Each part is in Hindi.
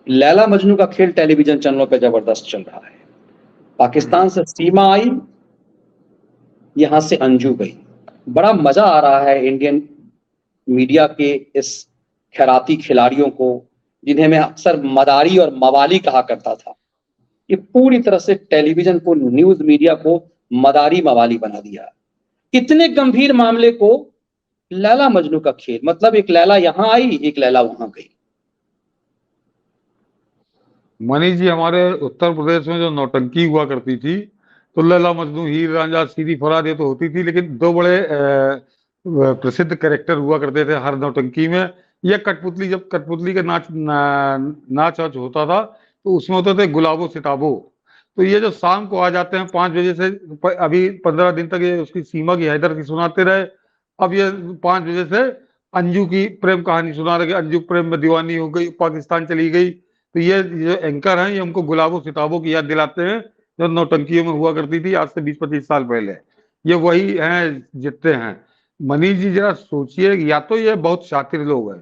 लैला मजनू का खेल टेलीविजन चैनलों पे जबरदस्त चल रहा है। पाकिस्तान से सीमा आई, यहां से अंजू गई। बड़ा मजा आ रहा है इंडियन मीडिया के इस खैराती खिलाड़ियों को, जिन्हें मैं अक्सर मदारी और मवाली कहा करता था। ये पूरी तरह से टेलीविजन को, न्यूज मीडिया को मदारी मवाली बना दिया। इतने गंभीर मामले को लैला मजनू का खेल, मतलब एक लैला यहां आई, एक लैला वहां गई। मनीष जी, हमारे उत्तर प्रदेश में जो नौटंकी हुआ करती थी, तो लैला मजनू, हीर रांझा, सीरी फराद, ये तो होती थी, लेकिन दो बड़े प्रसिद्ध कैरेक्टर हुआ करते थे हर नौटंकी में। यह कठपुतली, जब कठपुतली का नाच वाच होता था, तो उसमें होते थे गुलाबो सिताबो। तो ये जो शाम को आ जाते हैं 5 बजे से, अभी 15 दिन तक ये उसकी सीमा की, हैदर की सुनाते रहे। अब ये 5 बजे से अंजू की प्रेम कहानी सुना रहे, अंजू प्रेम में दीवानी हो गई, पाकिस्तान चली गई। तो ये जो एंकर हैं, ये हमको गुलाबो सिताबों की याद दिलाते हैं, जो नौटंकियों में हुआ करती थी आज से 20-25 साल पहले। ये वही हैं जितने हैं। मनीष जी, जरा सोचिए, या तो ये बहुत शातिर लोग हैं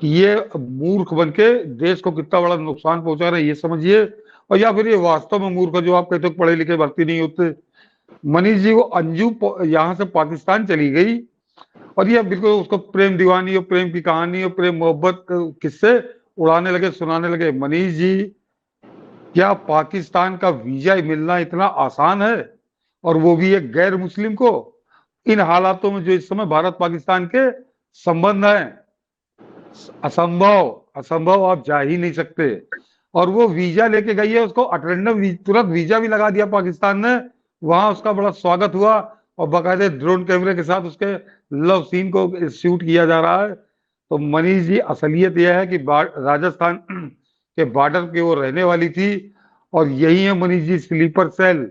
कि ये मूर्ख बन के देश को कितना बड़ा नुकसान पहुंचा रहे हैं, ये समझिए, और या फिर ये वास्तव में मूर्ख है, जो आप कहते हो पढ़े लिखे भर्ती नहीं होते। मनीष जी, वो अंजू यहाँ से पाकिस्तान चली गई, और ये बिल्कुल उसको प्रेम दीवानी और प्रेम की कहानी और प्रेम मोहब्बत किस्से उड़ाने लगे, सुनाने लगे। मनीष जी, क्या पाकिस्तान का वीजा मिलना इतना आसान है, और वो भी एक गैर मुस्लिम को? इन हालातों में जो इस समय भारत पाकिस्तान के संबंध हैं, असंभव, असंभव, आप जा ही नहीं सकते। और वो वीजा लेके गई है, उसको अटेंडम तुरंत वीजा भी लगा दिया पाकिस्तान ने। वहां उसका बड़ा स्वागत हुआ, और बाकायदे ड्रोन कैमरे के साथ उसके लव सीन को शूट किया जा रहा है। तो मनीष जी, असलियत यह है कि राजस्थान के बॉर्डर के वो रहने वाली थी, और यही है मनीष जी स्लीपर सेल,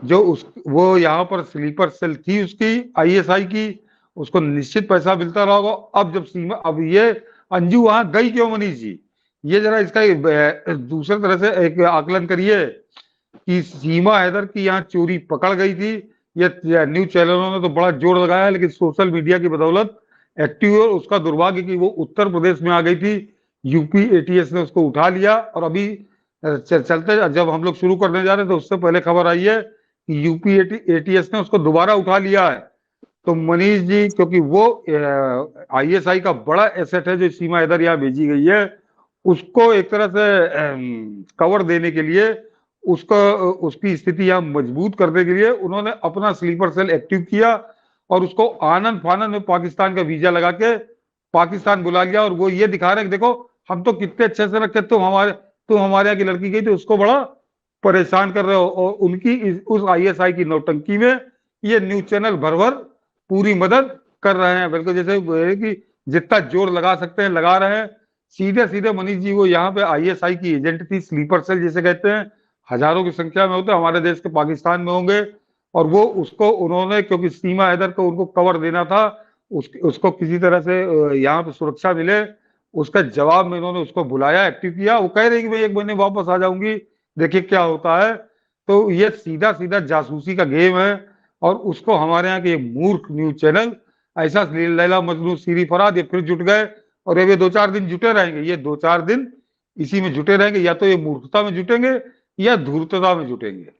जो वो यहाँ पर स्लीपर सेल थी उसकी, आईएसआई की। उसको निश्चित पैसा मिलता रहा होगा। अब जब सीमा, अब ये अंजू वहां गई क्यों मनीष जी? ये जरा इसका दूसरे तरह से एक आकलन करिए कि सीमा हैदर की यहाँ चोरी पकड़ गई थी। ये न्यूज चैनलों ने तो बड़ा जोर लगाया, लेकिन सोशल मीडिया की बदौलत एक्टिव, और उसका दुर्भाग्य कि वो उत्तर प्रदेश में आ गई थी। यूपी एटीएस ने उसको उठा लिया, और अभी चलते, जब हम लोग शुरू करने जा रहे थे उससे पहले खबर आई है कि यूपी एटीएस ने उसको दोबारा उठा लिया है। तो मनीष जी, क्योंकि वो आईएसआई का बड़ा एसेट है जो सीमा हैदर यहाँ भेजी गई है, उसको एक तरह से कवर देने के लिए, उसको, उसकी स्थिति यहाँ मजबूत करने के लिए उन्होंने अपना स्लीपर सेल एक्टिव किया, और उसको आनंद फानंद में पाकिस्तान का वीजा लगा के पाकिस्तान बुला लिया। और वो ये दिखा रहे हैं कि देखो हम तो कितने अच्छे से रखे, तुम हमारे यहाँ की लड़की गई तो उसको बड़ा परेशान कर रहे हो। और उनकी उस आईएसआई की नौटंकी में ये न्यूज चैनल भर भर पूरी मदद कर रहे हैं, बिल्कुल जैसे कि जितना जोर लगा सकते हैं लगा रहे हैं। सीधे सीधे मनीष जी, वो यहाँ पे आईएसआई की एजेंट थी, स्लीपर सेल जिसे कहते हैं, हजारों की संख्या में होते हैं, हमारे देश के पाकिस्तान में होंगे। और वो उसको उन्होंने, क्योंकि सीमा हैदर को उनको कवर देना था, उसको किसी तरह से यहाँ पे सुरक्षा मिले, उसका जवाब में इन्होंने उसको बुलाया, एक्टिव किया। वो कह रही कि मैं 1 महीने वापस आ जाऊंगी, देखिए क्या होता है। तो ये सीधा सीधा जासूसी का गेम है, और उसको हमारे यहाँ के मूर्ख न्यूज चैनल ऐसा लैला मजनू सीरी फराद ये फिर जुट गए, और ये 2-4 दिन जुटे रहेंगे, ये 2-4 दिन इसी में जुटे रहेंगे। या तो ये मूर्खता में जुटेंगे या धूर्तता में जुटेंगे।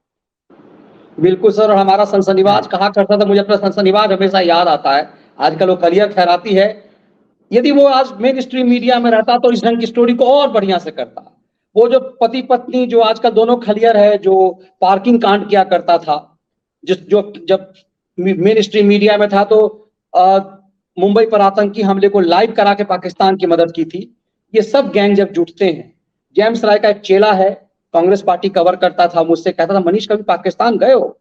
बिल्कुल सर, और हमारा सनसनीबाज कहा करता था, मुझे अपना सनसनीबाज हमेशा याद आता है। आजकल वो कलियर खैराती है, यदि वो आज मेन स्ट्रीम मीडिया में रहता तो इस ढंग की स्टोरी को और बढ़िया से करता। वो जो पति पत्नी जो आजकल दोनों खलियर है, जो पार्किंग कांड किया करता था, जो जब मेन स्ट्रीम मीडिया में था, तो मुंबई पर आतंकी हमले को लाइव करा के पाकिस्तान की मदद की थी। ये सब गैंग जब जुटते हैं, जेम्स राय का एक चेला है, कांग्रेस पार्टी कवर करता था, मुझसे कहता था, मनीष कभी पाकिस्तान गए हो?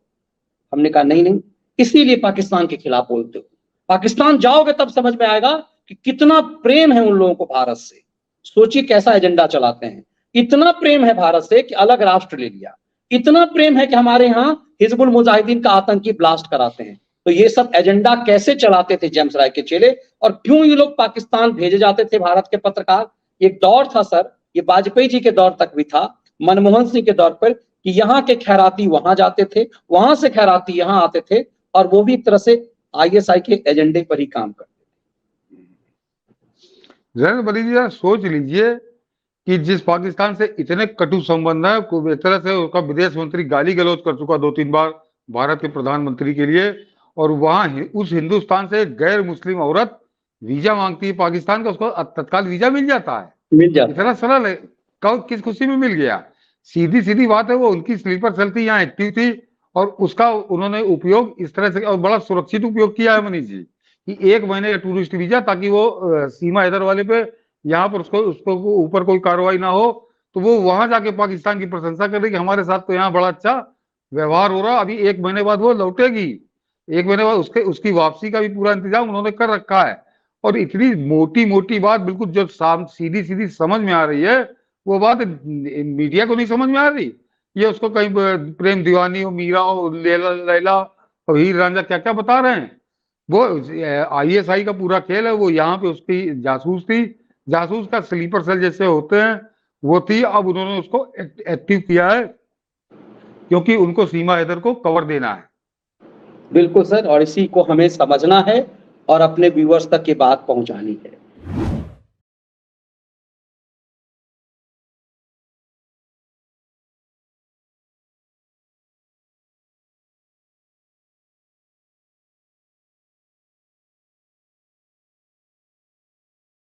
हमने कहा नहीं नहीं, इसीलिए पाकिस्तान के खिलाफ बोलते हो। पाकिस्तान जाओगे तब समझ में आएगा कि कितना प्रेम है उन लोगों को भारत से। सोचिए कैसा एजेंडा चलाते हैं। इतना प्रेम है भारत से कि अलग राष्ट्र ले लिया, इतना प्रेम है कि हमारे यहाँ हिजबुल मुजाहिदीन का आतंकी ब्लास्ट कराते हैं। तो ये सब एजेंडा कैसे चलाते थे जेम्स राय के चेले, और क्यों ये लोग पाकिस्तान भेजे जाते थे भारत के पत्रकार। एक दौर था सर, ये वाजपेयी जी के दौर तक भी था, मनमोहन सिंह के दौर पर, कि यहाँ के खैराती वहां जाते थे, वहां से खैराती यहाँ आते थे, और वो भी एक तरह से आईएसआई के एजेंडे पर ही काम करते थे। जैन बली जी, सोच लीजिए कि जिस पाकिस्तान से इतने कटु संबंध है, एक तरह से उसका विदेश मंत्री गाली गलौज कर चुका 2-3 बार भारत के प्रधानमंत्री के लिए, और वहां उस हिंदुस्तान से गैर मुस्लिम औरत वीजा मांगती है पाकिस्तान का, उसको तत्काल वीजा मिल जाता है। मिल जाता है। इतना सरल है, किस खुशी में मिल गया। सीधी सीधी बात है, वो उनकी स्लीपर सेल थी, यहाँ एक्टिव थी, और उसका उन्होंने उपयोग इस तरह से और बड़ा सुरक्षित उपयोग किया है मनीष जी, कि 1 महीने का टूरिस्ट वीजा, ताकि वो सीमा इधर वाले पे यहाँ पर उसको उसको ऊपर कोई कार्रवाई ना हो, तो वो वहां जाके पाकिस्तान की प्रशंसा कर रही कि हमारे साथ तो यहाँ बड़ा अच्छा व्यवहार हो रहा, अभी 1 महीने बाद वो लौटेगी, 1 महीने बाद उसकी वापसी का भी पूरा इंतजाम उन्होंने कर रखा है। और इतनी मोटी मोटी बात बिल्कुल जो सीधी सीधी समझ में आ रही है, वो बात मीडिया को नहीं समझ में आ रही। ये उसको कहीं प्रेम दीवानी हो, मीरा हो, लैला और हीर रांझा क्या क्या बता रहे हैं। वो आईएसआई का पूरा खेल है, वो यहाँ पे उसकी जासूस थी, जासूस का स्लीपर सेल जैसे होते हैं वो थी। अब उन्होंने उसको एक्टिव किया है, क्योंकि उनको सीमा हैदर को कवर देना है। बिल्कुल सर, और इसी को हमें समझना है और अपने व्यूअर्स तक ये बात पहुंचानी है।